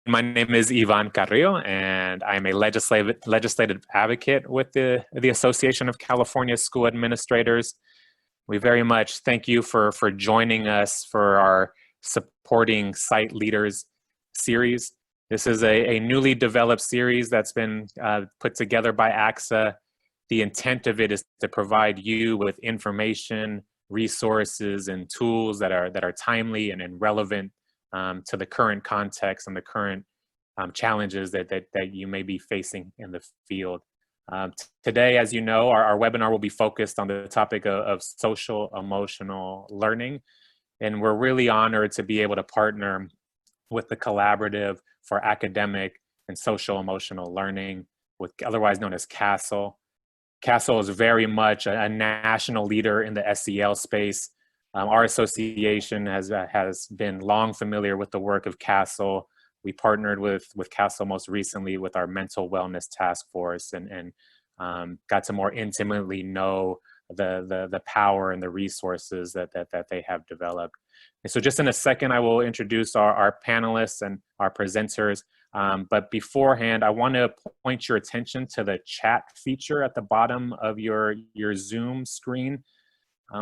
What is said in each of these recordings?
My name is Ivan Carrillo, and I'm a legislative advocate with the Association of California School Administrators. We very much thank you for joining us for our Supporting Site Leaders series. This is a newly developed series that's been put together by ACSA. The intent of it is to provide you with information, resources, and tools that are timely and relevant to the current context and the current challenges that you may be facing in the field. Today, as you know, our webinar will be focused on the topic of social emotional learning. And we're really honored to be able to partner with the Collaborative for Academic and Social Emotional Learning, otherwise known as CASEL. CASEL is very much a national leader in the SEL space. Our association has been long familiar with the work of CASEL. We partnered with CASEL most recently with our mental wellness task force and got to more intimately know the power and the resources that they have developed. And so just in a second, I will introduce our panelists and our presenters. But beforehand, I want to point your attention to the chat feature at the bottom of your Zoom screen.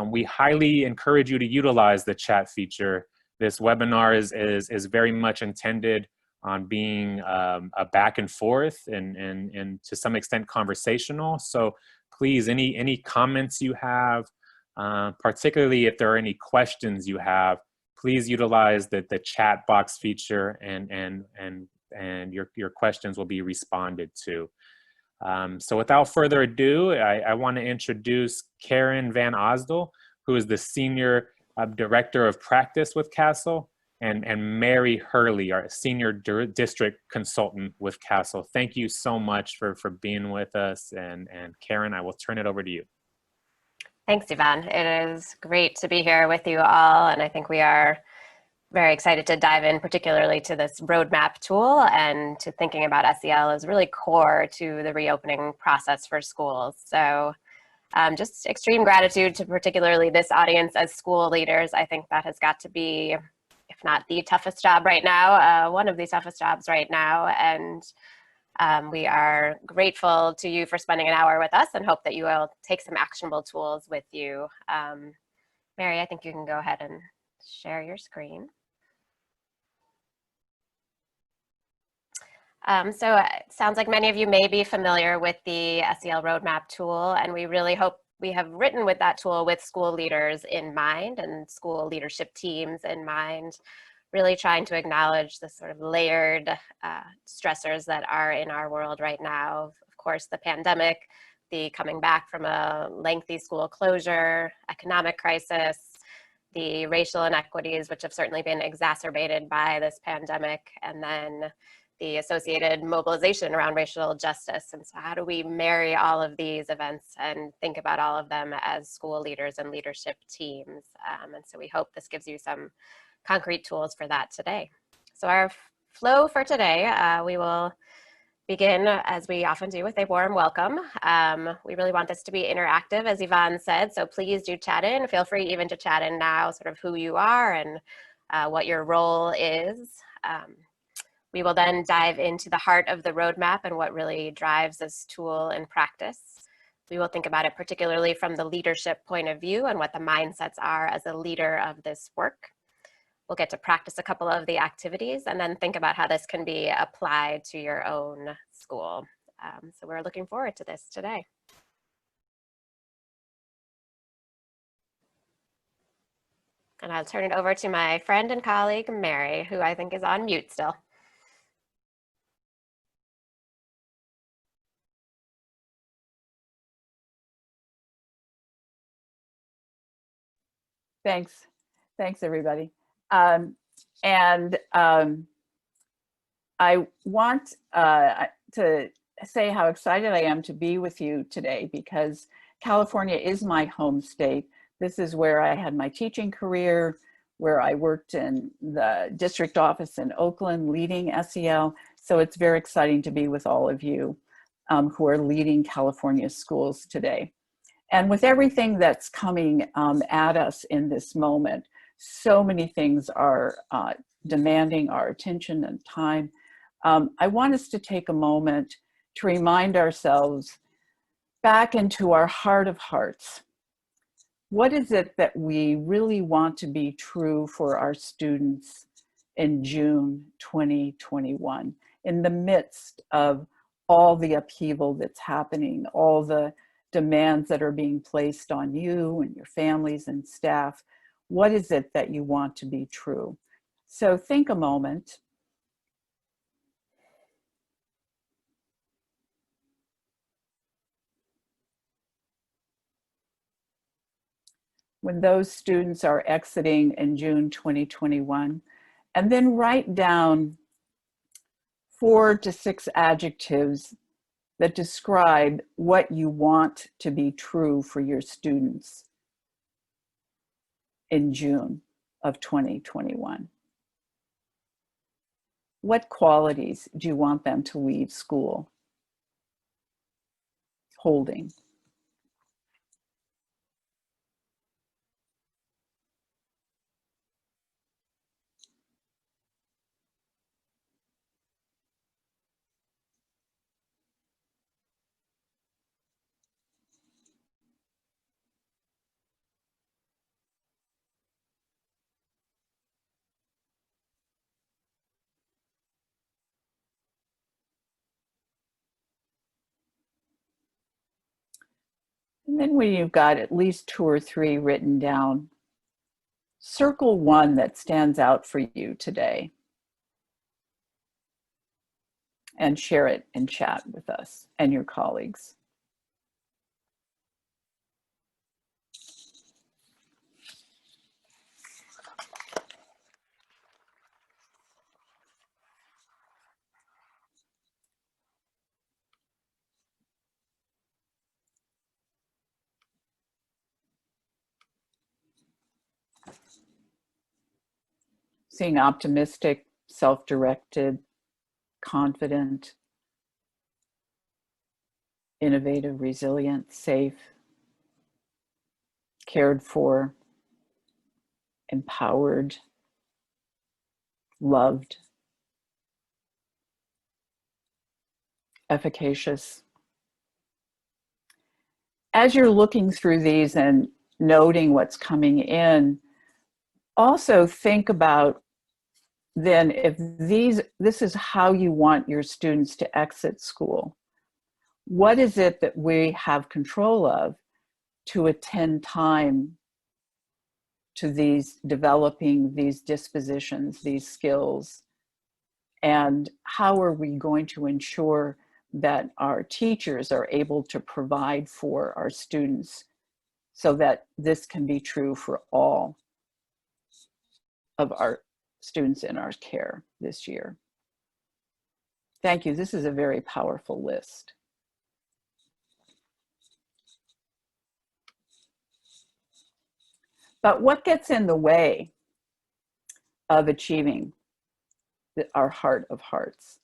We highly encourage you to utilize the chat feature. This webinar is very much intended on being a back and forth and to some extent conversational. So please, any comments you have, particularly if there are any questions you have, please utilize the chat box feature and your questions will be responded to. So without further ado, I want to introduce Karen VanAusdal, who is the Senior Director of Practice with CASEL, and Mary Hurley, our Senior District Consultant with CASEL. Thank you so much for being with us. And Karen, I will turn it over to you. Thanks, Ivan. It is great to be here with you all. And I think we are very excited to dive in particularly to this roadmap tool and to thinking about SEL as really core to the reopening process for schools. So just extreme gratitude to particularly this audience as school leaders. I think that has got to be, if not the toughest job right now, one of the toughest jobs right now. And we are grateful to you for spending an hour with us and hope that you will take some actionable tools with you. Mary, I think you can go ahead and share your screen. So it sounds like many of you may be familiar with the SEL roadmap tool, and we really hope we have written with that tool with school leaders in mind and school leadership teams in mind, really trying to acknowledge the sort of layered stressors that are in our world right now. Of course, the pandemic, the coming back from a lengthy school closure, economic crisis, the racial inequities, which have certainly been exacerbated by this pandemic, and then the associated mobilization around racial justice. And so how do we marry all of these events and think about all of them as school leaders and leadership teams? And so we hope this gives you some concrete tools for that today. So our flow for today, we will begin, as we often do, with a warm welcome. We really want this to be interactive, as Yvonne said, so please do chat in. Feel free even to chat in now, sort of who you are and what your role is. We will then dive into the heart of the roadmap and what really drives this tool in practice. We will think about it particularly from the leadership point of view and what the mindsets are as a leader of this work. We'll get to practice a couple of the activities and then think about how this can be applied to your own school. So we're looking forward to this today. And I'll turn it over to my friend and colleague, Mary, who I think is on mute still. Thanks. Thanks, everybody. I want to say how excited I am to be with you today because California is my home state. This is where I had my teaching career, where I worked in the district office in Oakland leading SEL. So it's very exciting to be with all of you who are leading California schools today. And with everything that's coming at us in this moment, so many things are demanding our attention and time. I want us to take a moment to remind ourselves back into our heart of hearts. What is it that we really want to be true for our students in June 2021, in the midst of all the upheaval that's happening, all the demands that are being placed on you and your families and staff? What is it that you want to be true? So think a moment. When those students are exiting in June 2021, and then write down 4 to 6 adjectives that describe what you want to be true for your students in June of 2021. What qualities do you want them to leave school holding? And then when you've got at least 2 or 3 written down, circle one that stands out for you today and share it in chat with us and your colleagues. Seeing optimistic, self-directed, confident, innovative, resilient, safe, cared for, empowered, loved, efficacious. As you're looking through these and noting what's coming in, also think about then if this is how you want your students to exit school. What is it that we have control of to attend time to these developing these dispositions, these skills? And how are we going to ensure that our teachers are able to provide for our students so that this can be true for all of our students in our care this year? Thank you. This is a very powerful list. But what gets in the way of achieving our heart of hearts?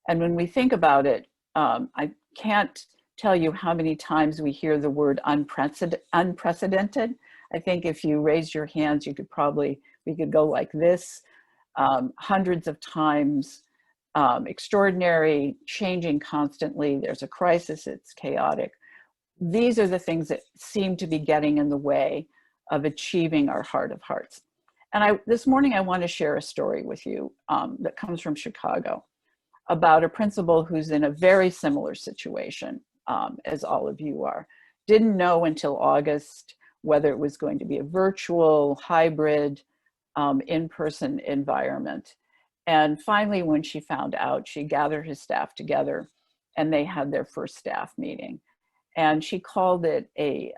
And when we think about it, I can't tell you how many times we hear the word unprecedented. I think if you raise your hands, we could go like this, hundreds of times. Extraordinary, changing constantly. There's a crisis, it's chaotic. These are the things that seem to be getting in the way of achieving our heart of hearts. And this morning, I want to share a story with you that comes from Chicago about a principal who's in a very similar situation as all of you are. Didn't know until August whether it was going to be a virtual, hybrid, in-person environment. And finally, when she found out, she gathered his staff together and they had their first staff meeting. And she called it a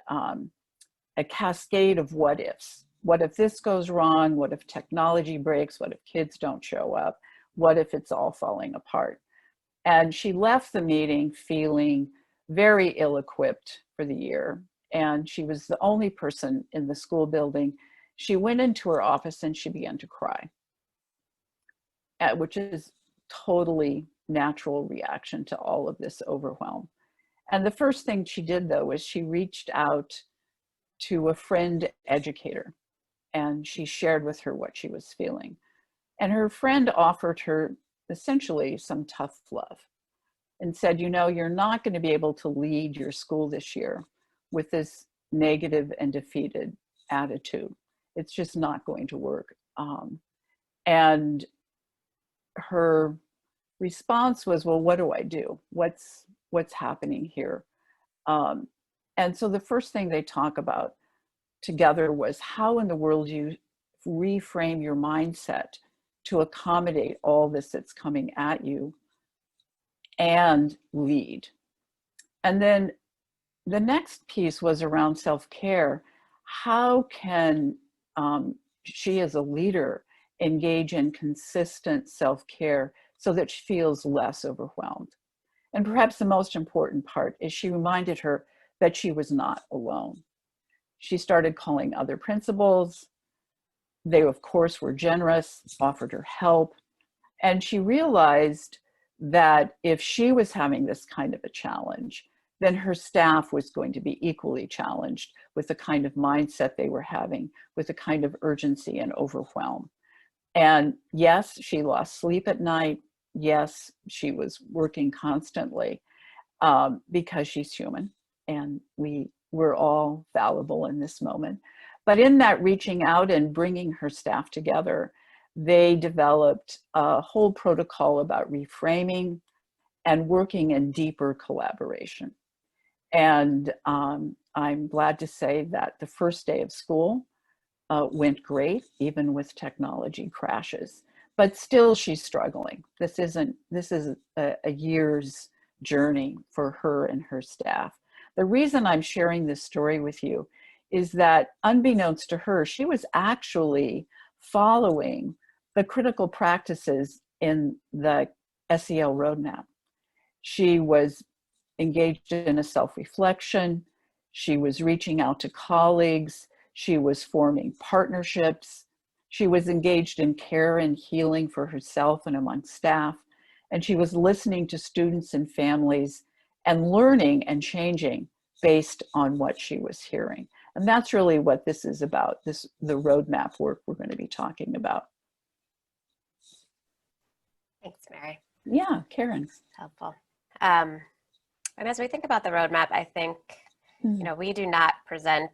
cascade of what ifs. What if this goes wrong? What if technology breaks? What if kids don't show up? What if it's all falling apart? And she left the meeting feeling very ill-equipped for the year. And she was the only person in the school building. She went into her office and she began to cry, which is totally natural reaction to all of this overwhelm. And the first thing she did, though, was she reached out to a friend educator and she shared with her what she was feeling. And her friend offered her essentially some tough love and said, you know, you're not going to be able to lead your school this year with this negative and defeated attitude. It's just not going to work. And her response was, well, what do I do? What's happening here? And so the first thing they talk about together was how in the world you reframe your mindset to accommodate all this that's coming at you and lead. And then the next piece was around self-care. How can she as a leader engage in consistent self-care so that she feels less overwhelmed? And perhaps the most important part is she reminded her that she was not alone. She started calling other principals. They, of course, were generous, offered her help. And she realized that if she was having this kind of a challenge, then her staff was going to be equally challenged with the kind of mindset they were having, with the kind of urgency and overwhelm. And yes, she lost sleep at night. Yes, she was working constantly because she's human and we're all fallible in this moment. But in that reaching out and bringing her staff together, they developed a whole protocol about reframing and working in deeper collaboration. And I'm glad to say that the first day of school went great, even with technology crashes. But still, she's struggling. This is a year's journey for her and her staff. The reason I'm sharing this story with you is that, unbeknownst to her, she was actually following the critical practices in the SEL roadmap. She was engaged in a self-reflection. She was reaching out to colleagues. She was forming partnerships. She was engaged in care and healing for herself and among staff. And she was listening to students and families and learning and changing based on what she was hearing. And that's really what this is about, the roadmap work we're going to be talking about. Thanks, Mary. Yeah, Karen. Helpful. And as we think about the roadmap, I think, you know, we do not present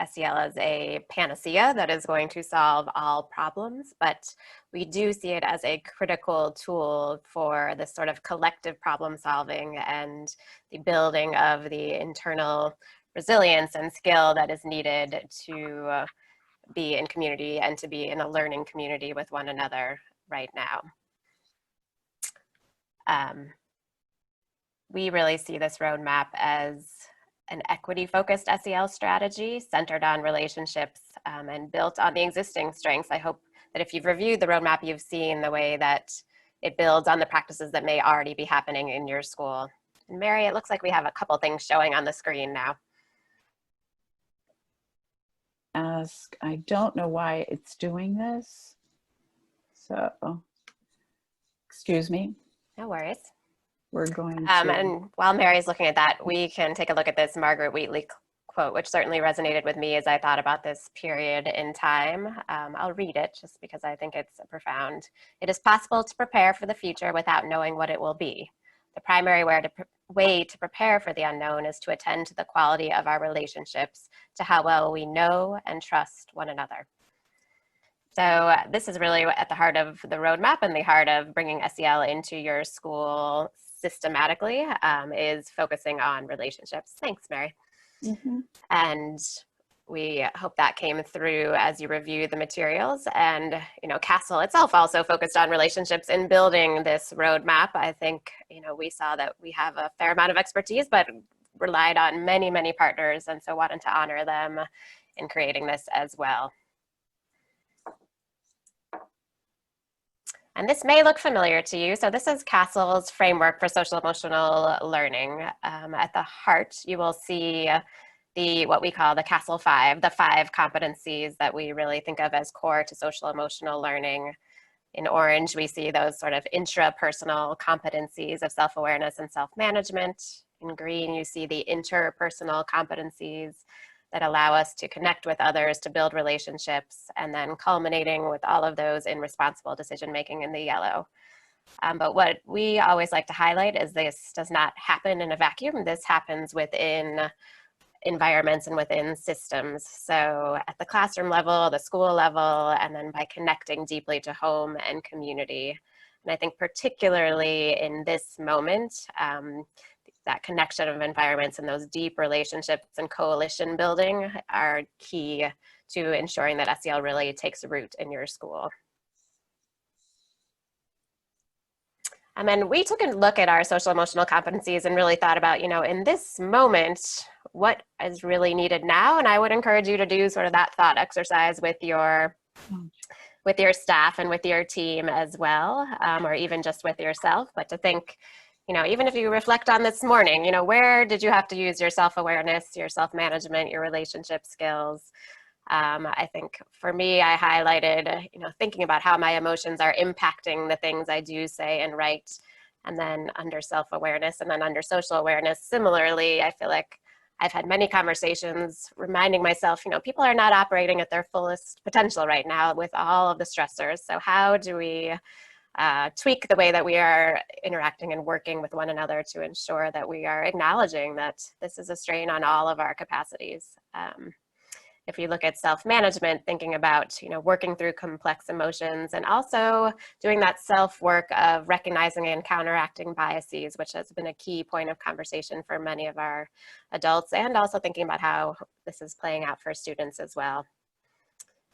SEL as a panacea that is going to solve all problems, but we do see it as a critical tool for this sort of collective problem solving and the building of the internal resilience and skill that is needed to be in community and to be in a learning community with one another right now. We really see this roadmap as an equity-focused SEL strategy centered on relationships and built on the existing strengths. I hope that if you've reviewed the roadmap, you've seen the way that it builds on the practices that may already be happening in your school. And Mary, it looks like we have a couple things showing on the screen now. I don't know why it's doing this. So, excuse me. No worries. We're going to. And while Mary's looking at that, we can take a look at this Margaret Wheatley quote, which certainly resonated with me as I thought about this period in time. I'll read it just because I think it's profound. "It is possible to prepare for the future without knowing what it will be. The primary way to prepare for the unknown is to attend to the quality of our relationships, to how well we know and trust one another." So this is really at the heart of the roadmap and the heart of bringing SEL into your school systematically, is focusing on relationships. Thanks, Mary. And we hope that came through as you review the materials. And, you know, CASEL itself also focused on relationships in building this roadmap. I think, you know, we saw that we have a fair amount of expertise, but relied on many, many partners. And so wanted to honor them in creating this as well. And this may look familiar to you. So this is CASEL's framework for social emotional learning. At the heart, you will see what we call the CASEL 5, the 5 competencies that we really think of as core to social emotional learning. In orange, we see those sort of intrapersonal competencies of self-awareness and self-management. In green, you see the interpersonal competencies that allow us to connect with others, to build relationships, and then culminating with all of those in responsible decision-making in the yellow. But what we always like to highlight is this does not happen in a vacuum. This happens within environments and within systems. So at the classroom level, the school level, and then by connecting deeply to home and community. And I think particularly in this moment, that connection of environments and those deep relationships and coalition building are key to ensuring that SEL really takes root in your school. And we took a look at our social emotional competencies and really thought about, in this moment, what is really needed now? And I would encourage you to do sort of that thought exercise with your staff and with your team as well, or even just with yourself, but to think, even if you reflect on this morning, where did you have to use your self-awareness, your self-management, your relationship skills? I think for me, I highlighted, thinking about how my emotions are impacting the things I do, say, and write. And then under self-awareness and then under social awareness, similarly, I feel like I've had many conversations reminding myself, people are not operating at their fullest potential right now with all of the stressors. So how do we tweak the way that we are interacting and working with one another to ensure that we are acknowledging that this is a strain on all of our capacities? If you look at self-management, thinking about, working through complex emotions and also doing that self-work of recognizing and counteracting biases, which has been a key point of conversation for many of our adults, and also thinking about how this is playing out for students as well.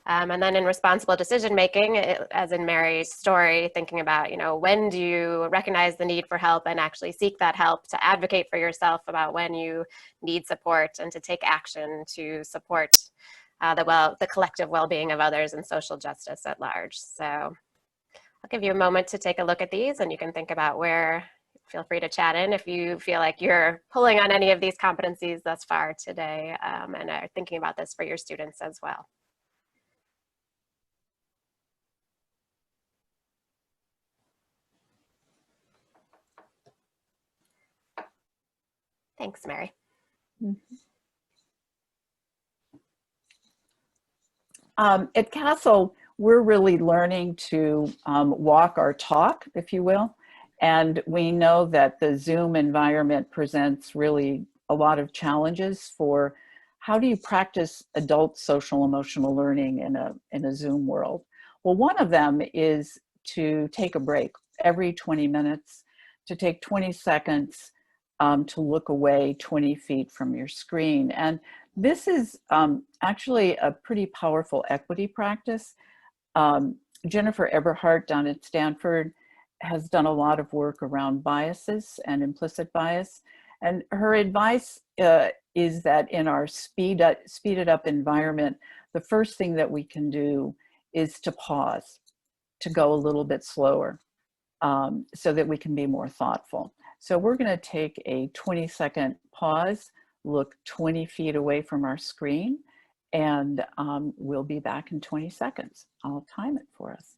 And then in responsible decision-making, as in Mary's story, thinking about, when do you recognize the need for help and actually seek that help, to advocate for yourself about when you need support and to take action to support the collective well-being of others and social justice at large. So I'll give you a moment to take a look at these, and you can think about where, feel free to chat in if you feel like you're pulling on any of these competencies thus far today, and are thinking about this for your students as well. Thanks, Mary. At CASEL, we're really learning to walk our talk, if you will. And we know that the Zoom environment presents really a lot of challenges for how do you practice adult social emotional learning in a Zoom world. Well, one of them is to take a break every 20 minutes, to take 20 seconds to look away 20 feet from your screen. And this is actually a pretty powerful equity practice. Jennifer Eberhardt down at Stanford has done a lot of work around biases and implicit bias. And her advice is that in our speeded up environment, the first thing that we can do is to pause, to go a little bit slower, so that we can be more thoughtful. So we're going to take a 20-second pause, look 20 feet away from our screen, and we'll be back in 20 seconds. I'll time it for us.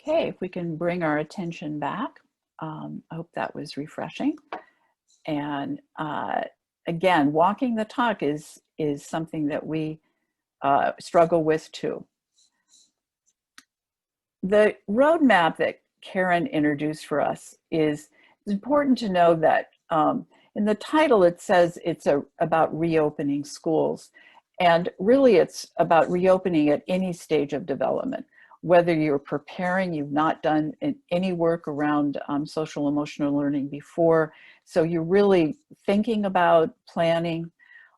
Okay, if we can bring our attention back. I hope that was refreshing. And again, walking the talk is something that we struggle with too. The roadmap that Karen introduced for us it's important to know that in the title it says it's about reopening schools. And really it's about reopening at any stage of development. Whether you're preparing, you've not done any work around social emotional learning before, so you're really thinking about planning,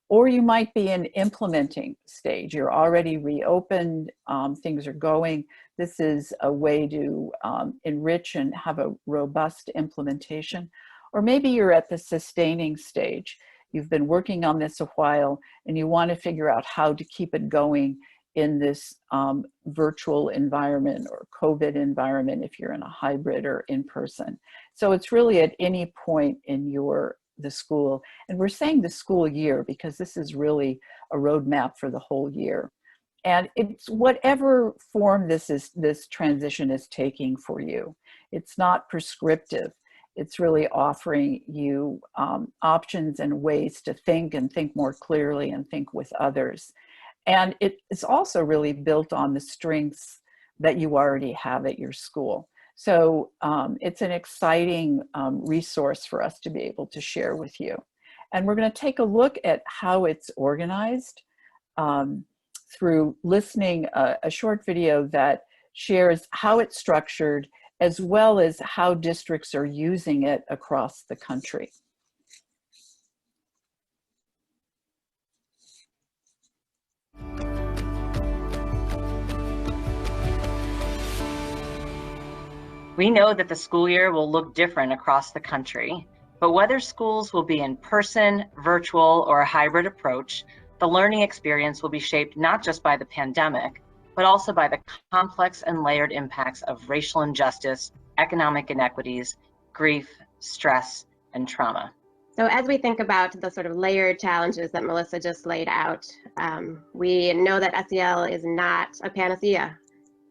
or you might be in implementing stage. You're already reopened, things are going. This is a way to enrich and have a robust implementation. Or maybe you're at the sustaining stage. You've been working on this a while and you want to figure out how to keep it going in this virtual environment or COVID environment if you're in a hybrid or in person. So it's really at any point in the school. And we're saying the school year because this is really a roadmap for the whole year. And it's whatever form this transition is taking for you. It's not prescriptive. It's really offering you options and ways to think and think more clearly and think with others. And it's also really built on the strengths that you already have at your school. So it's an exciting resource for us to be able to share with you. And we're going to take a look at how it's organized through listening a short video that shares how it's structured, as well as how districts are using it across the country. We know that the school year will look different across the country, but whether schools will be in person, virtual, or a hybrid approach, the learning experience will be shaped not just by the pandemic, but also by the complex and layered impacts of racial injustice, economic inequities, grief, stress, and trauma. So as we think about the sort of layered challenges that Melissa just laid out, we know that SEL is not a panacea,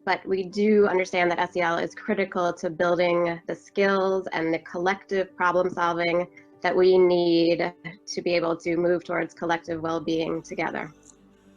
but we do understand that SEL is critical to building the skills and the collective problem solving that we need to be able to move towards collective well-being together.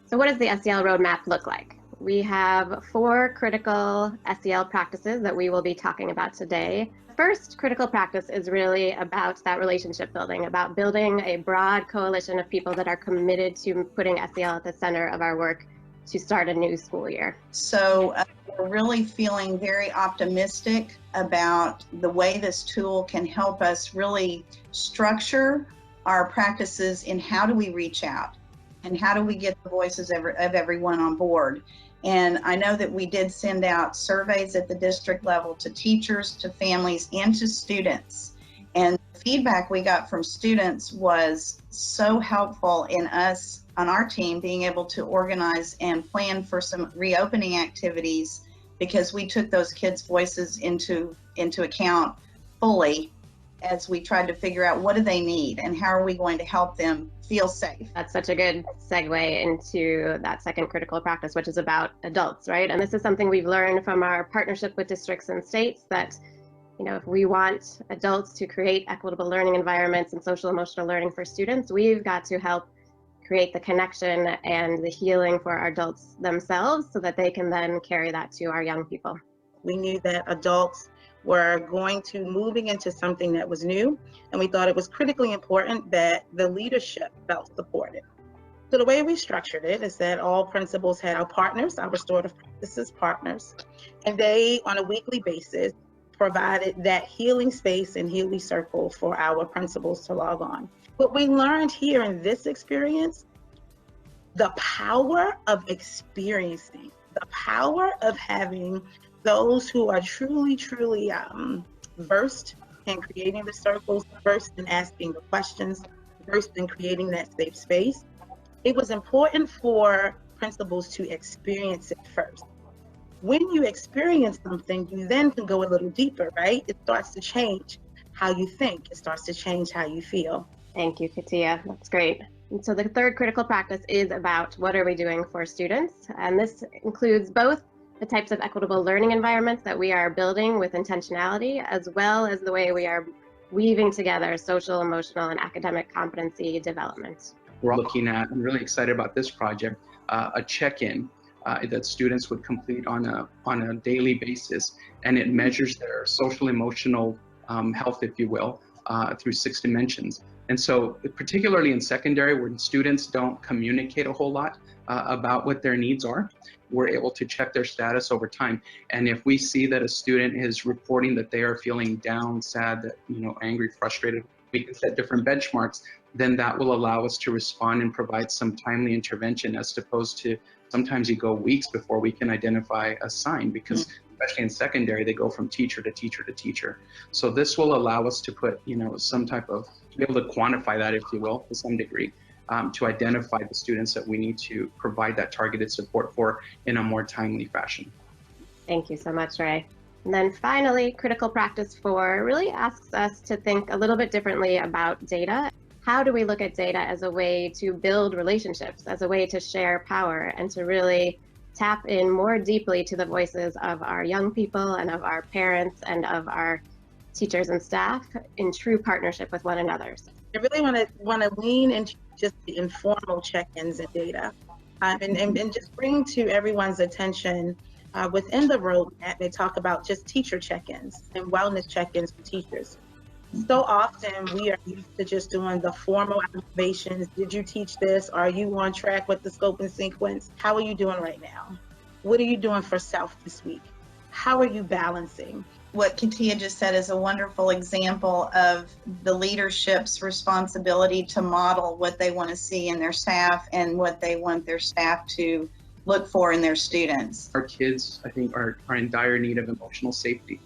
So what does the SEL roadmap look like? We have 4 critical SEL practices that we will be talking about today. First critical practice is really about that relationship building, about building a broad coalition of people that are committed to putting SEL at the center of our work to start a new school year. So we're really feeling very optimistic about the way this tool can help us really structure our practices in how do we reach out and how do we get the voices of everyone on board. And I know that we did send out surveys at the district level to teachers, to families, and to students. And the feedback we got from students was so helpful in us on our team being able to organize and plan for some reopening activities, because we took those kids' voices into account fully as we tried to figure out what do they need and how are we going to help them feel safe. That's such a good segue into that second critical practice, which is about adults, right? And this is something we've learned from our partnership with districts and states that, you know, if we want adults to create equitable learning environments and social emotional learning for students, we've got to help create the connection and the healing for our adults themselves so that they can then carry that to our young people. We knew that adults were going to moving into something that was new, and we thought it was critically important that the leadership felt supported. So the way we structured it is that all principals had our partners, our restorative practices partners, and they on a weekly basis provided that healing space and healing circle for our principals to log on. What we learned here in this experience, the power of experiencing, the power of having those who are truly versed in creating the circles, versed in asking the questions, versed in creating that safe space. It was important for principals to experience it first. When you experience something, you then can go a little deeper, right? It starts to change how you think. It starts to change how you feel. Thank you, Katia. That's great. And so the third critical practice is about what are we doing for students? And this includes both the types of equitable learning environments that we are building with intentionality, as well as the way we are weaving together social, emotional, and academic competency development. We're looking at, I'm really excited about this project, a check-in that students would complete on a daily basis, and it measures their social emotional health, if you will, through 6 dimensions. And so particularly in secondary, where students don't communicate a whole lot about what their needs are, we're able to check their status over time. And if we see that a student is reporting that they are feeling down, sad, that, angry, frustrated, we can set different benchmarks, then that will allow us to respond and provide some timely intervention, as opposed to sometimes you go weeks before we can identify a sign, because especially in secondary, they go from teacher to teacher to teacher. So this will allow us to put, some type of, to be able to quantify that, if you will, to some degree. to identify the students that we need to provide that targeted support for in a more timely fashion. Thank you so much, Ray. And then finally, Critical Practice 4 really asks us to think a little bit differently about data. How do we look at data as a way to build relationships, as a way to share power, and to really tap in more deeply to the voices of our young people and of our parents and of our teachers and staff in true partnership with one another? I really want to lean into just the informal check-ins and data, and just bring to everyone's attention within the roadmap, they talk about just teacher check-ins and wellness check-ins for teachers. So often we are used to just doing the formal observations. Did you teach this? Are you on track with the scope and sequence? How are you doing right now? What are you doing for self this week? How are you balancing? What Katia just said is a wonderful example of the leadership's responsibility to model what they want to see in their staff and what they want their staff to look for in their students. Our kids, I think, are in dire need of emotional safety.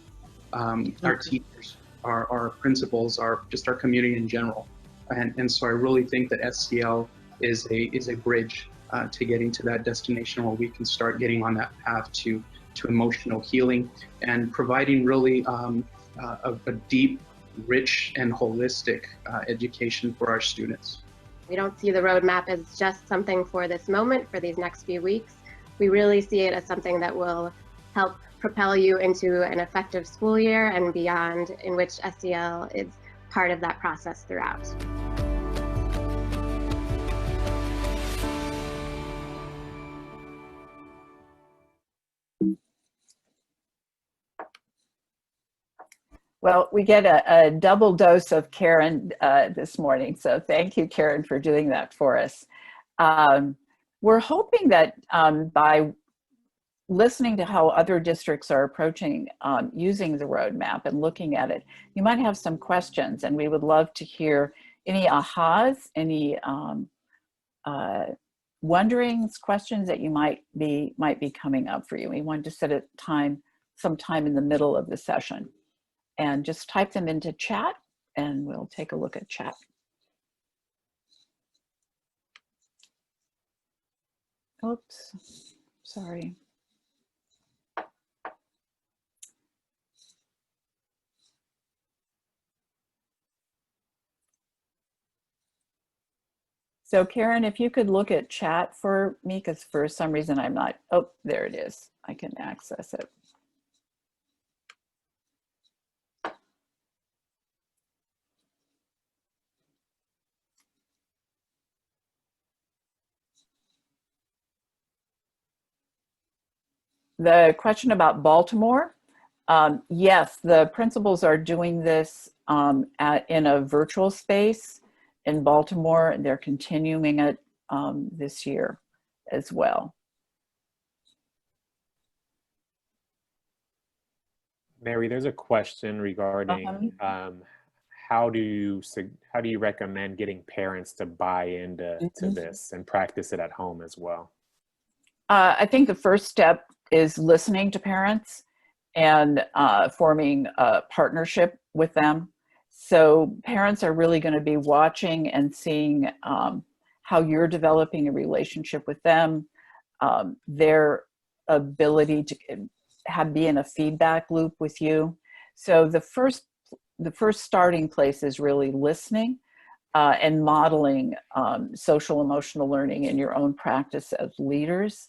Our teachers, our principals, our community in general. And so I really think that SCL is a bridge to getting to that destination where we can start getting on that path to emotional healing and providing really a deep, rich, and holistic education for our students. We don't see the roadmap as just something for this moment, for these next few weeks. We really see it as something that will help propel you into an effective school year and beyond, in which SEL is part of that process throughout. Well, we get a double dose of Karen this morning, so thank you, Karen, for doing that for us. We're hoping that by listening to how other districts are approaching using the roadmap and looking at it, you might have some questions, and we would love to hear any ahas, any wonderings, questions that you might be coming up for you. We wanted to set some time in the middle of the session. And just type them into chat and we'll take a look at chat. Oops, sorry. So Karen, if you could look at chat for me, because for some reason I'm not, oh, there it is. I can access it. The question about Baltimore, yes, the principals are doing this in a virtual space in Baltimore, and they're continuing it this year as well. Mary, there's a question regarding how do you recommend getting parents to buy into this and practice it at home as well? I think the first step is listening to parents and forming a partnership with them. So parents are really going to be watching and seeing how you're developing a relationship with them, their ability to be in a feedback loop with you. So the first starting place is really listening and modeling social emotional learning in your own practice as leaders.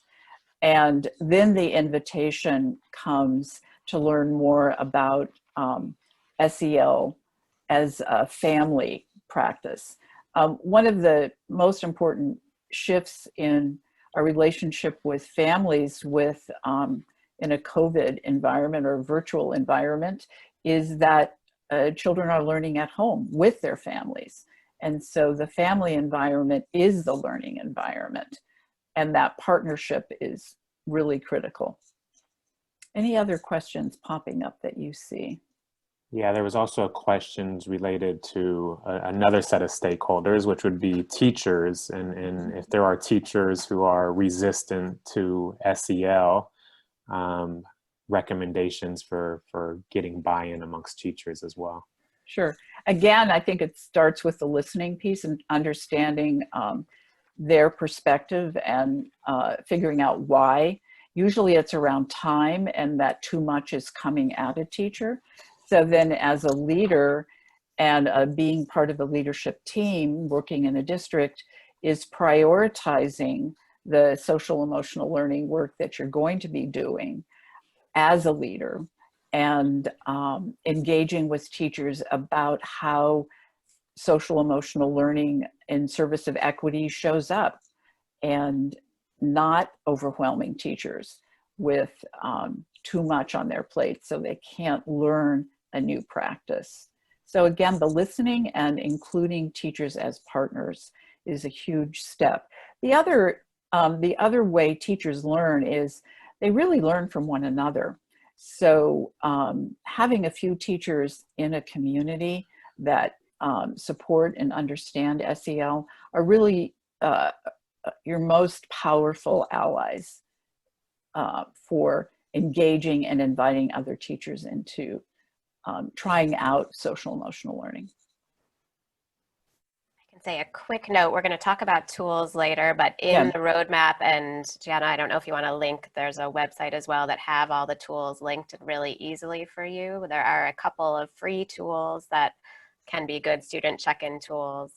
And then the invitation comes to learn more about SEL as a family practice. One of the most important shifts in our relationship with families in a COVID environment or virtual environment is that children are learning at home with their families. And so the family environment is the learning environment. And that partnership is really critical. Any other questions popping up that you see? Yeah, there was also questions related to another set of stakeholders, which would be teachers. And if there are teachers who are resistant to SEL, recommendations for getting buy-in amongst teachers as well. Sure. Again, I think it starts with the listening piece and understanding their perspective and figuring out why. Usually it's around time and that too much is coming at a teacher. So then as a leader and being part of the leadership team working in a district is prioritizing the social emotional learning work that you're going to be doing as a leader, and engaging with teachers about how social emotional learning in service of equity shows up, and not overwhelming teachers with too much on their plate so they can't learn a new practice. So again, the listening and including teachers as partners is a huge step. The other way teachers learn is they really learn from one another. So having a few teachers in a community that support and understand SEL are really your most powerful allies for engaging and inviting other teachers into trying out social emotional learning. Say a quick note, we're going to talk about tools later, but in the roadmap, and Gianna, I don't know if you want to link, there's a website as well that have all the tools linked really easily for you. There are a couple of free tools that can be good student check-in tools.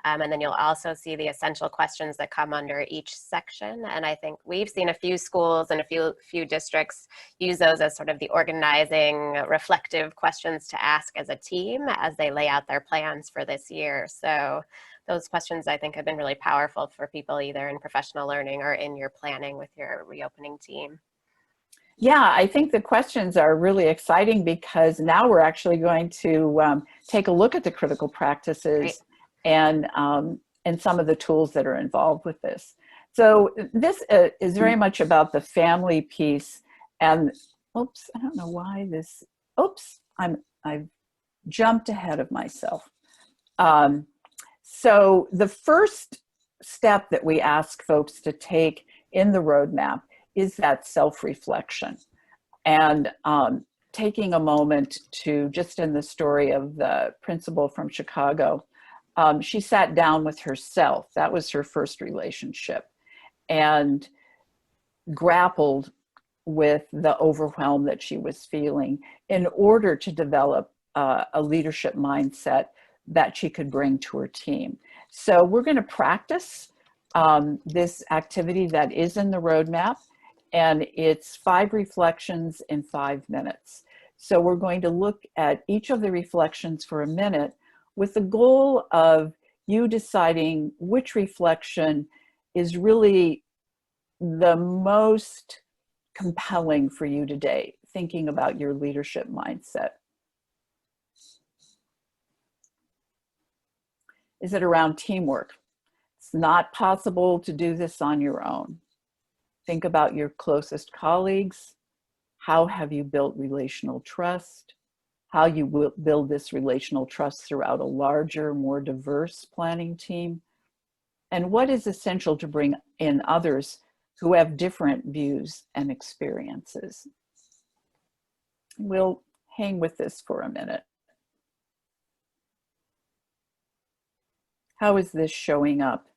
And then you'll also see the essential questions that come under each section. And I think we've seen a few schools and a few districts use those as sort of the organizing, reflective questions to ask as a team as they lay out their plans for this year. So those questions I think have been really powerful for people either in professional learning or in your planning with your reopening team. Yeah, I think the questions are really exciting because now we're actually going to take a look at the critical practices. Great. And some of the tools that are involved with this. So this is very much about the family piece. And oops, I don't know why this. Oops, I've jumped ahead of myself. So the first step that we ask folks to take in the roadmap is that self-reflection, and taking a moment to, just in the story of the principal from Chicago. She sat down with herself. That was her first relationship, and grappled with the overwhelm that she was feeling in order to develop a leadership mindset that she could bring to her team. So we're going to practice this activity that is in the roadmap, and it's 5 reflections in 5 minutes. So we're going to look at each of the reflections for a minute, with the goal of you deciding which reflection is really the most compelling for you today, thinking about your leadership mindset. Is it around teamwork? It's not possible to do this on your own. Think about your closest colleagues. How have you built relational trust? How you will build this relational trust throughout a larger, more diverse planning team, and what is essential to bring in others who have different views and experiences. We'll hang with this for a minute. How is this showing up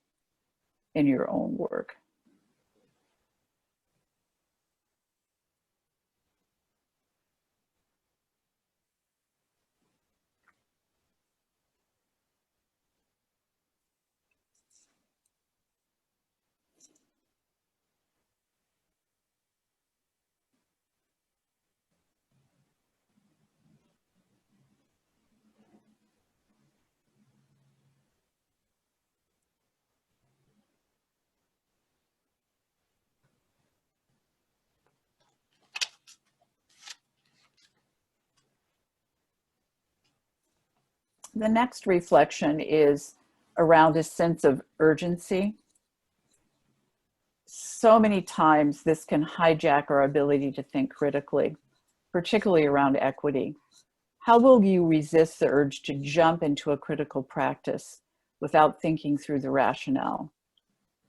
in your own work? The next reflection is around a sense of urgency. So many times this can hijack our ability to think critically, particularly around equity. How will you resist the urge to jump into a critical practice without thinking through the rationale?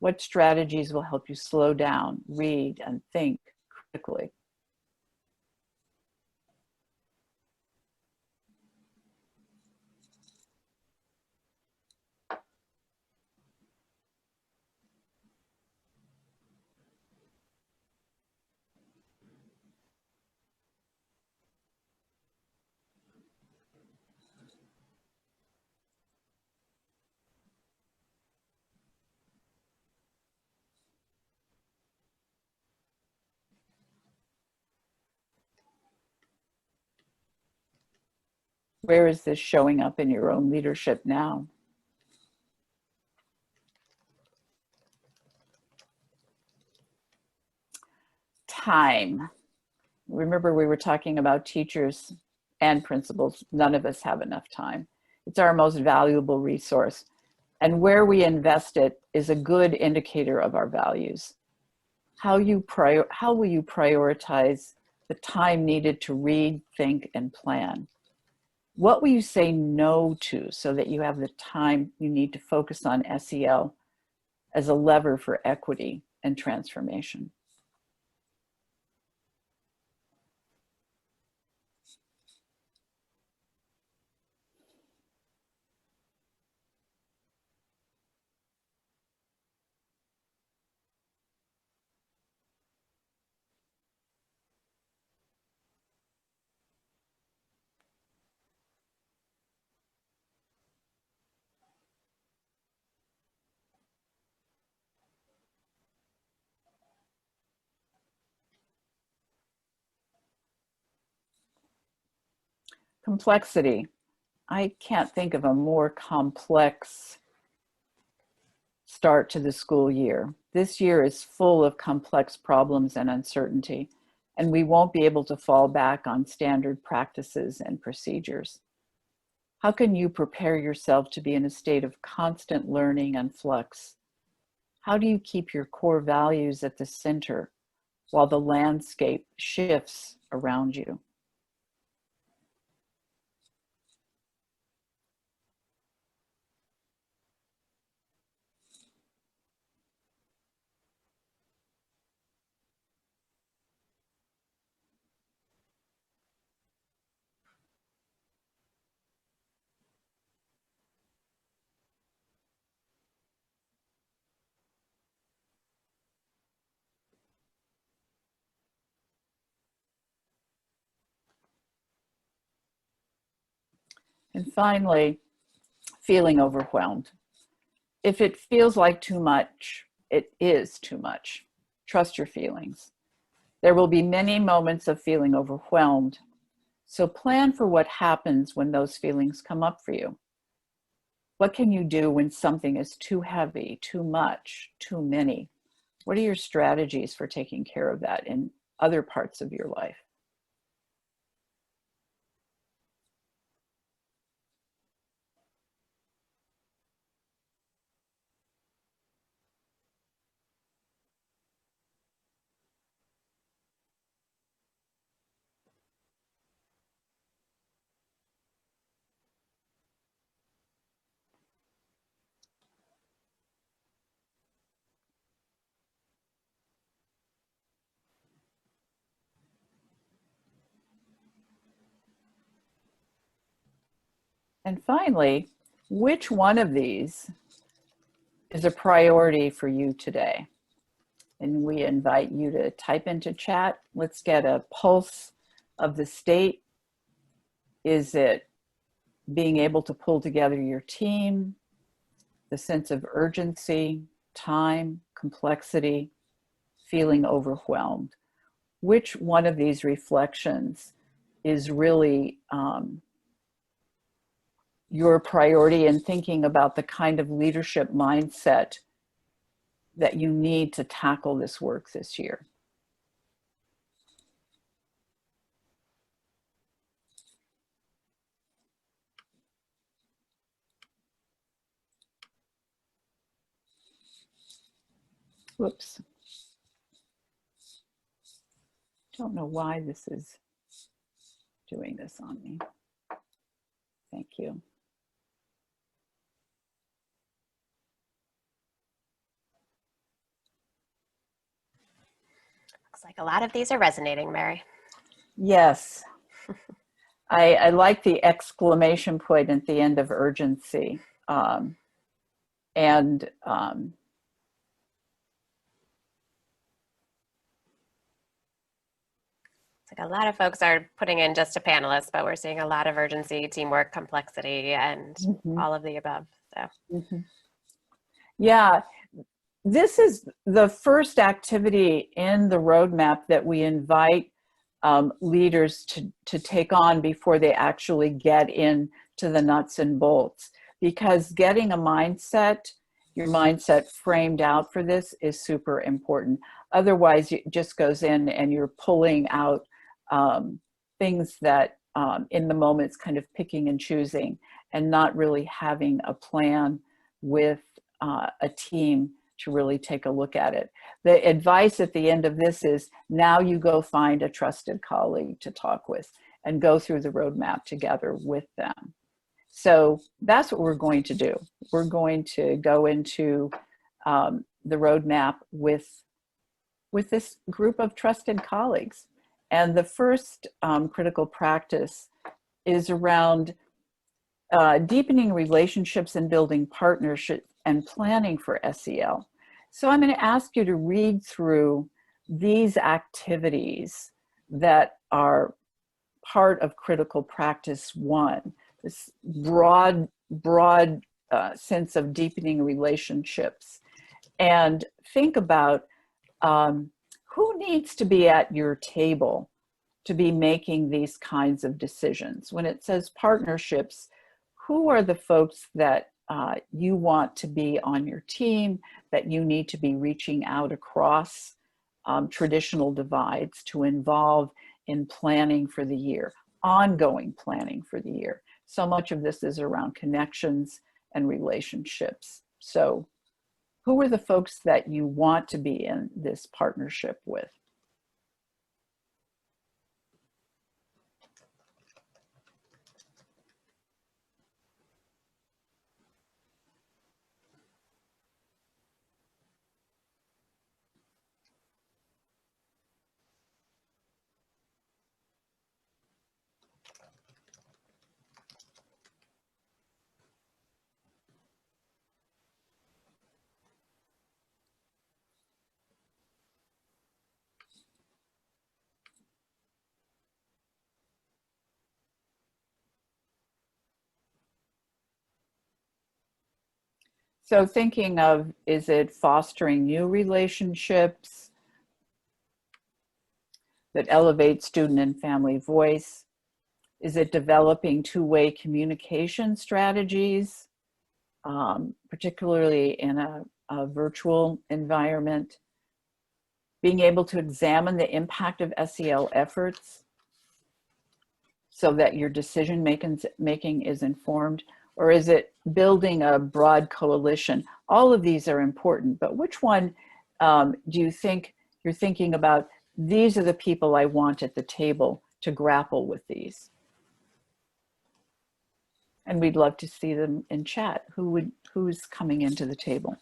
What strategies will help you slow down, read, and think critically? Where is this showing up in your own leadership now? Time. Remember, we were talking about teachers and principals. None of us have enough time. It's our most valuable resource. And where we invest it is a good indicator of our values. How will you prioritize the time needed to read, think, and plan? What will you say no to so that you have the time you need to focus on SEL as a lever for equity and transformation? Complexity. I can't think of a more complex start to the school year. This year is full of complex problems and uncertainty, and we won't be able to fall back on standard practices and procedures. How can you prepare yourself to be in a state of constant learning and flux? How do you keep your core values at the center while the landscape shifts around you? And finally, feeling overwhelmed. If it feels like too much, it is too much. Trust your feelings. There will be many moments of feeling overwhelmed, so plan for what happens when those feelings come up for you. What can you do when something is too heavy, too much, too many? What are your strategies for taking care of that in other parts of your life? And finally, which one of these is a priority for you today? And we invite you to type into chat. Let's get a pulse of the state. Is it being able to pull together your team, the sense of urgency, time, complexity, feeling overwhelmed? Which one of these reflections is really your priority in thinking about the kind of leadership mindset that you need to tackle this work this year? Whoops. Don't know why this is doing this on me. Thank you. Looks like a lot of these are resonating, Mary. Yes. I like the exclamation point at the end of urgency. It's like a lot of folks are putting in just a panelist, but we're seeing a lot of urgency, teamwork, complexity, and all of the above. So. Yeah, this is the first activity in the roadmap that we invite leaders to take on before they actually get into the nuts and bolts. Because getting a mindset, your mindset framed out for this is super important. Otherwise, it just goes in and you're pulling out things that in the moment it's kind of picking and choosing and not really having a plan with a team to really take a look at it. The advice at the end of this is now you go find a trusted colleague to talk with and go through the roadmap together with them. So that's what we're going to do. We're going to go into the roadmap with this group of trusted colleagues. And the first critical practice is around deepening relationships and building partnerships and planning for SEL. So I'm going to ask you to read through these activities that are part of critical practice 1. This broad sense of deepening relationships, and think about who needs to be at your table to be making these kinds of decisions. When it says partnerships, who are the folks that you want to be on your team, that you need to be reaching out across traditional divides to involve in planning for the year, ongoing planning for the year. So much of this is around connections and relationships. So who are the folks that you want to be in this partnership with? So thinking of, is it fostering new relationships that elevate student and family voice? Is it developing two-way communication strategies, particularly in a virtual environment? Being able to examine the impact of SEL efforts so that your decision making is informed? Or is it building a broad coalition? All of these are important, but which one do you think you're thinking about? These are the people I want at the table to grapple with these. And we'd love to see them in chat. Who's coming into the table?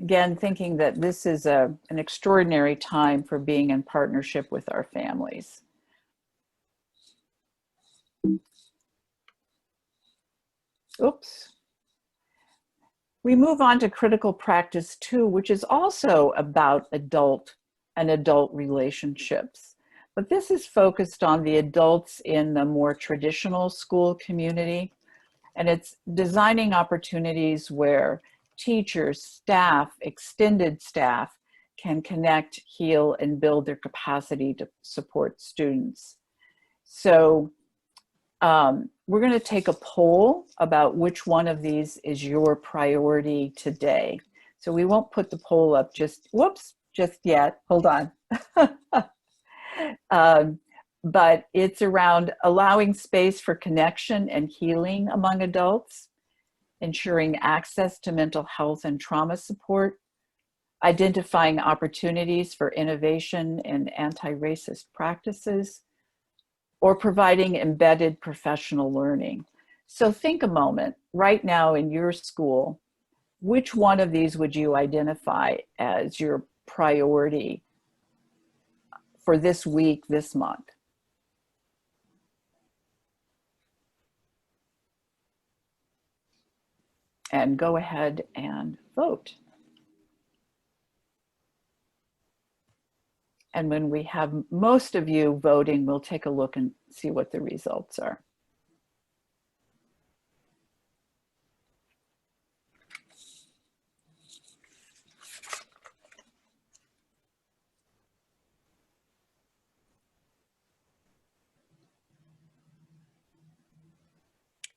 Again, thinking that this is an extraordinary time for being in partnership with our families. Oops. We move on to critical practice 2, which is also about adult and adult relationships. But this is focused on the adults in the more traditional school community. And it's designing opportunities where teachers, staff, extended staff can connect, heal, and build their capacity to support students. So we're going to take a poll about which one of these is your priority today. So we won't put the poll up just yet. Hold on. But it's around allowing space for connection and healing among adults, ensuring access to mental health and trauma support, identifying opportunities for innovation and anti-racist practices, or providing embedded professional learning. So think a moment, right now in your school, which one of these would you identify as your priority for this week, this month? And go ahead and vote. And when we have most of you voting, we'll take a look and see what the results are.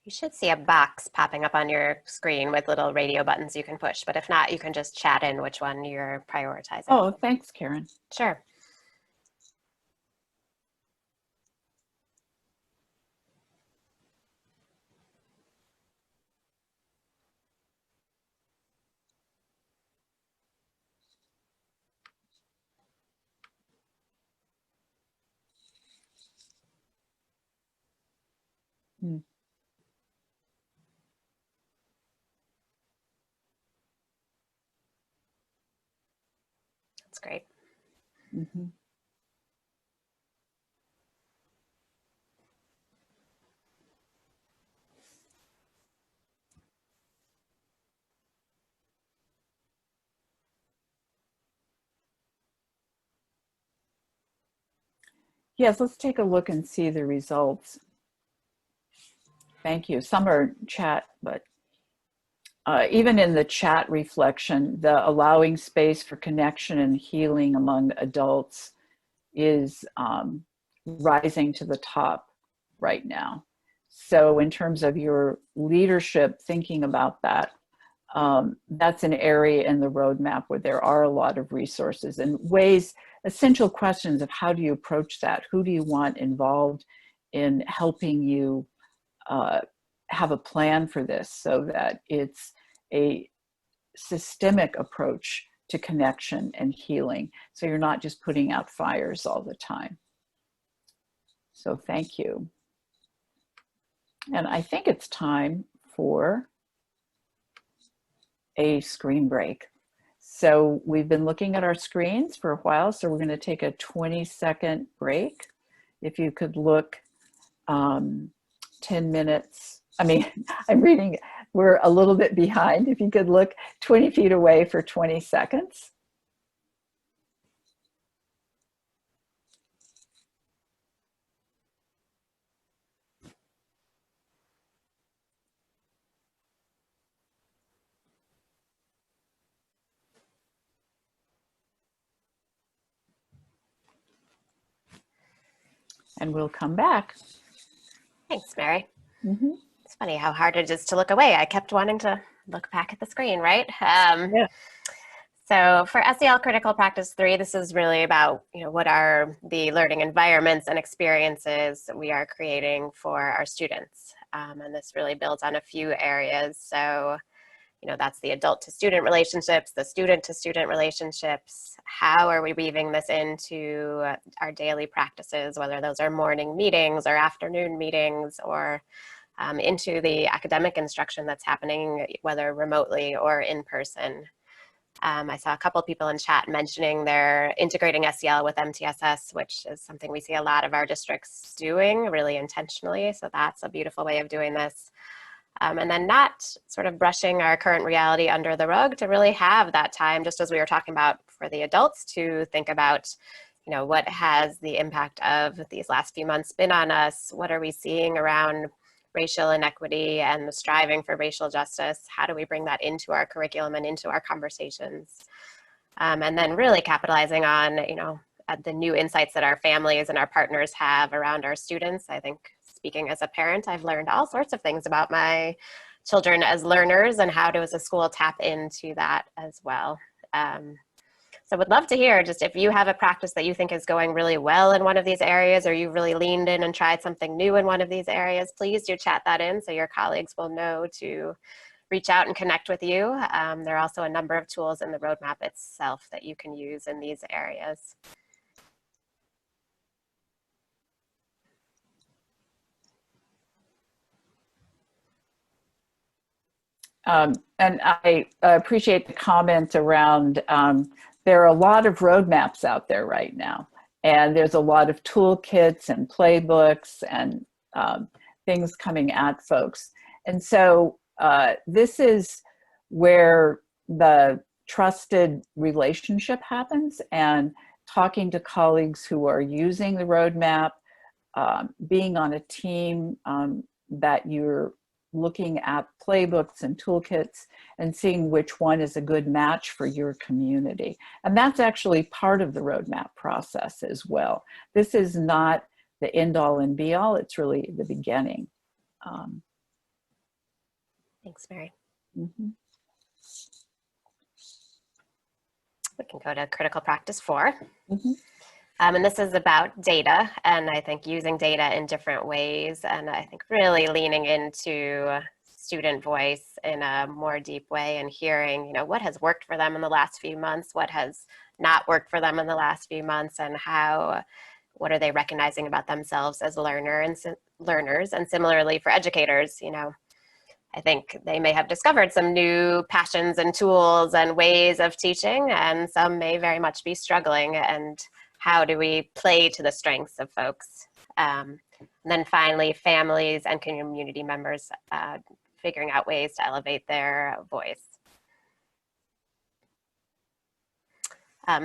You should see a box popping up on your screen with little radio buttons you can push, but if not, you can just chat in which one you're prioritizing. Oh, thanks, Karen. Sure. Hmm. That's great. Mm-hmm. Yes, let's take a look and see the results. Thank you. Some are chat, but even in the chat reflection, the allowing space for connection and healing among adults is rising to the top right now. So in terms of your leadership, thinking about that, that's an area in the roadmap where there are a lot of resources and ways, essential questions of how do you approach that? Who do you want involved in helping you have a plan for this so that it's a systemic approach to connection and healing. So you're not just putting out fires all the time. So thank you. And I think it's time for a screen break. So we've been looking at our screens for a while, so we're going to take a 20-second break. If you could look 10 minutes, I'm reading, we're a little bit behind. If you could look 20 feet away for 20 seconds. And we'll come back. Thanks, Mary. Mm-hmm. It's funny how hard it is to look away. I kept wanting to look back at the screen, right? Yeah. So for SEL Critical Practice 3, this is really about, what are the learning environments and experiences we are creating for our students. And this really builds on a few areas. So, that's the adult to student relationships, the student to student relationships. How are we weaving this into our daily practices, whether those are morning meetings or afternoon meetings, or into the academic instruction that's happening, whether remotely or in person. I saw a couple people in chat mentioning they're integrating SEL with MTSS, which is something we see a lot of our districts doing really intentionally. So that's a beautiful way of doing this. And then not sort of brushing our current reality under the rug, to really have that time, just as we were talking about for the adults, to think about, what has the impact of these last few months been on us? What are we seeing around racial inequity and the striving for racial justice? How do we bring that into our curriculum and into our conversations? And then really capitalizing on, the new insights that our families and our partners have around our students. I think, speaking as a parent, I've learned all sorts of things about my children as learners, and how does a school tap into that as well. So would love to hear just if you have a practice that you think is going really well in one of these areas, or you really leaned in and tried something new in one of these areas, please do chat that in so your colleagues will know to reach out and connect with you. There are also a number of tools in the roadmap itself that you can use in these areas. And I appreciate the comment around there are a lot of roadmaps out there right now, and there's a lot of toolkits and playbooks and things coming at folks. And so this is where the trusted relationship happens, and talking to colleagues who are using the roadmap, being on a team that you're looking at playbooks and toolkits and seeing which one is a good match for your community. And that's actually part of the roadmap process as well. This is not the end all and be all, it's really the beginning. Thanks, Mary. Mm-hmm. We can go to critical practice 4. Mm-hmm. And this is about data, and I think using data in different ways, and I think really leaning into student voice in a more deep way and hearing, what has worked for them in the last few months, what has not worked for them in the last few months, and what are they recognizing about themselves as learners, and similarly for educators, I think they may have discovered some new passions and tools and ways of teaching, and some may very much be struggling, and how do we play to the strengths of folks? And then finally, families and community members figuring out ways to elevate their voice.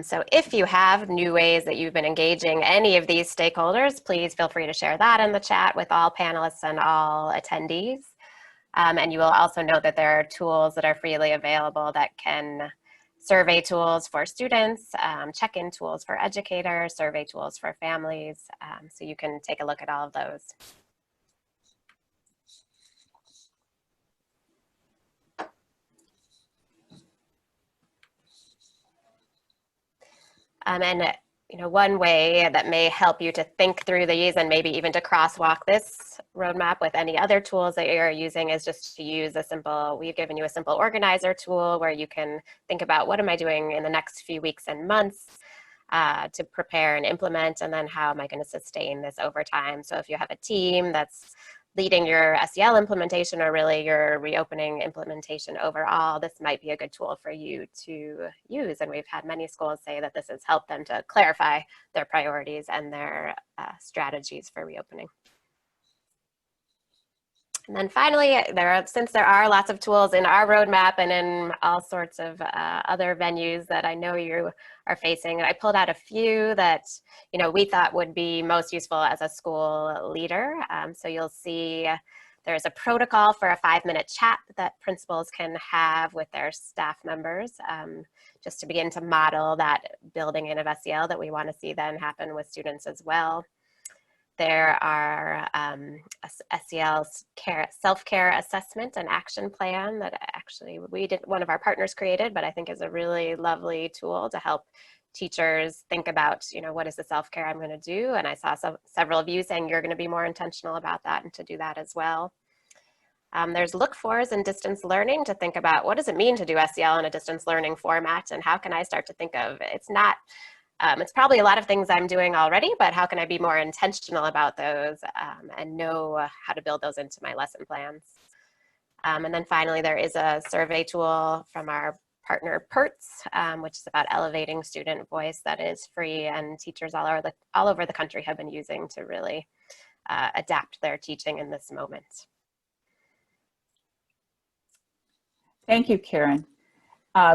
So if you have new ways that you've been engaging any of these stakeholders, please feel free to share that in the chat with all panelists and all attendees. And you will also note that there are tools that are freely available that can survey tools for students, check-in tools for educators, survey tools for families. So you can take a look at all of those. And one way that may help you to think through these and maybe even to crosswalk this roadmap with any other tools that you're using is just to use we've given you a simple organizer tool where you can think about what am I doing in the next few weeks and months to prepare and implement, and then how am I going to sustain this over time. So if you have a team that's leading your SEL implementation or really your reopening implementation overall, this might be a good tool for you to use. And we've had many schools say that this has helped them to clarify their priorities and their strategies for reopening. And then finally, since there are lots of tools in our roadmap and in all sorts of other venues that I know you are facing, I pulled out a few that we thought would be most useful as a school leader. So you'll see there's a protocol for a 5-minute chat that principals can have with their staff members, just to begin to model that building in of SEL that we want to see then happen with students as well. There are SEL self-care assessment and action plan that actually one of our partners created, but I think is a really lovely tool to help teachers think about, what is the self-care I'm going to do? And I saw several of you saying you're going to be more intentional about that and to do that as well. There's look-fors in distance learning to think about what does it mean to do SEL in a distance learning format, and how can I start to think of it's probably a lot of things I'm doing already, but how can I be more intentional about those and know how to build those into my lesson plans? And then finally, there is a survey tool from our partner PERTS, which is about elevating student voice that is free, and teachers all over the country have been using to really adapt their teaching in this moment. Thank you, Karen.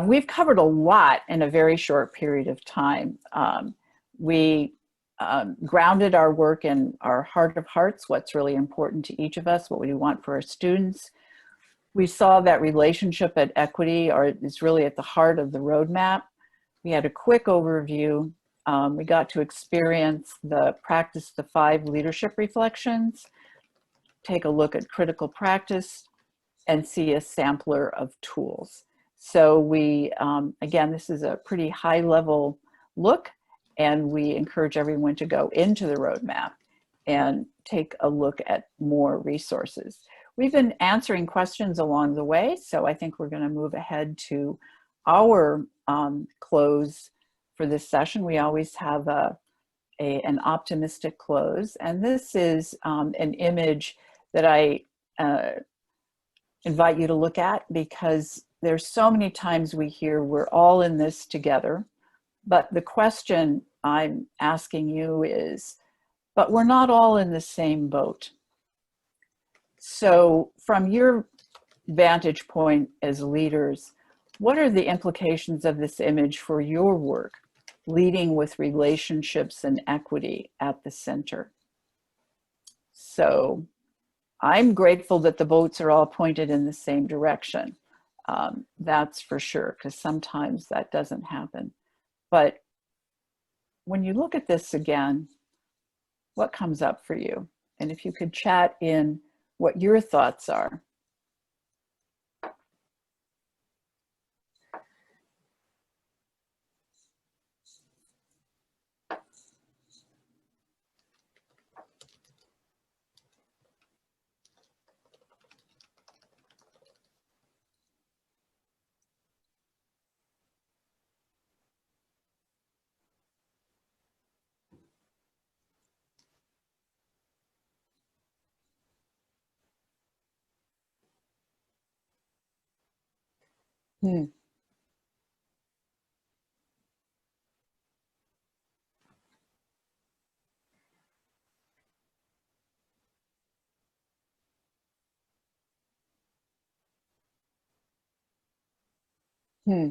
We've covered a lot in a very short period of time. We grounded our work in our heart of hearts, what's really important to each of us, what we want for our students. We saw that relationship at equity is really at the heart of the roadmap. We had a quick overview. We got to experience practice the 5 leadership reflections, take a look at critical practice, and see a sampler of tools. So we, again, this is a pretty high level look, and we encourage everyone to go into the roadmap and take a look at more resources. We've been answering questions along the way, so I think we're going to move ahead to our close for this session. We always have an optimistic close, and this is an image that I invite you to look at, because there's so many times we hear we're all in this together. But the question I'm asking you is, but we're not all in the same boat. So from your vantage point as leaders, what are the implications of this image for your work, leading with relationships and equity at the center? So I'm grateful that the boats are all pointed in the same direction. That's for sure, because sometimes that doesn't happen. But when you look at this again, what comes up for you? And if you could chat in what your thoughts are. Hmm. Hmm.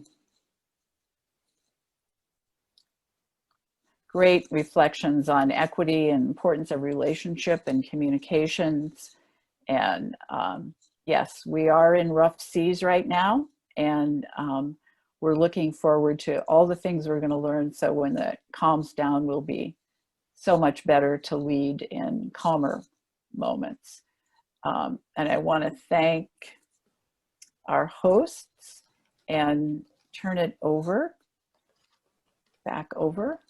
Great reflections on equity and importance of relationship and communications. And yes, we are in rough seas right now, and we're looking forward to all the things we're going to learn. So when it calms down, we'll be so much better to lead in calmer moments. And I want to thank our hosts and turn it back over.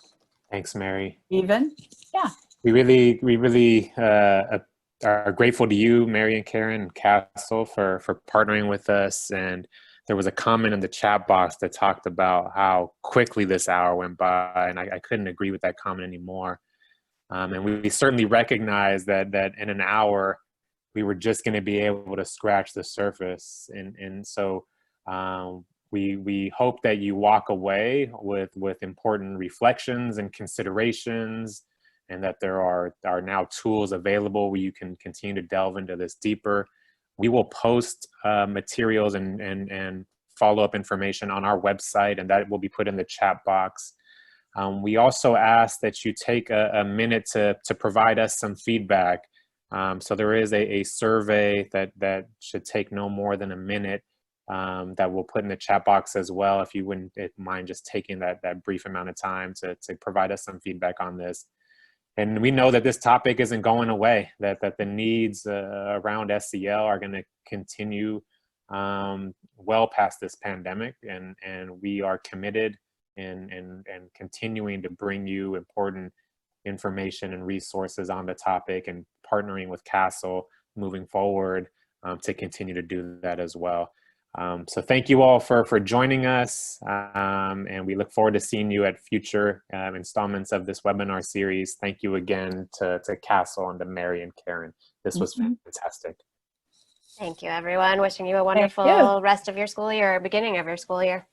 Thanks, Mary. Even, yeah. We really are grateful to you, Mary and Karen and CASEL, for partnering with us. And there was a comment in the chat box that talked about how quickly this hour went by, and I couldn't agree with that comment anymore. And we certainly recognize that in an hour we were just going to be able to scratch the surface, and so we hope that you walk away with important reflections and considerations, and that there are now tools available where you can continue to delve into this deeper. We will post materials and follow-up information on our website, and that will be put in the chat box. We also ask that you take a minute to provide us some feedback. So there is a survey that should take no more than a minute that we'll put in the chat box as well, if you wouldn't mind just taking that brief amount of time to provide us some feedback on this. And we know that this topic isn't going away, that the needs around SEL are going to continue well past this pandemic, and we are committed and continuing to bring you important information and resources on the topic, and partnering with CASEL moving forward to continue to do that as well. So thank you all for joining us, and we look forward to seeing you at future installments of this webinar series. Thank you again to CASEL and to Mary and Karen. This was fantastic. Thank you, everyone. Wishing you a wonderful rest of your school year, or beginning of your school year.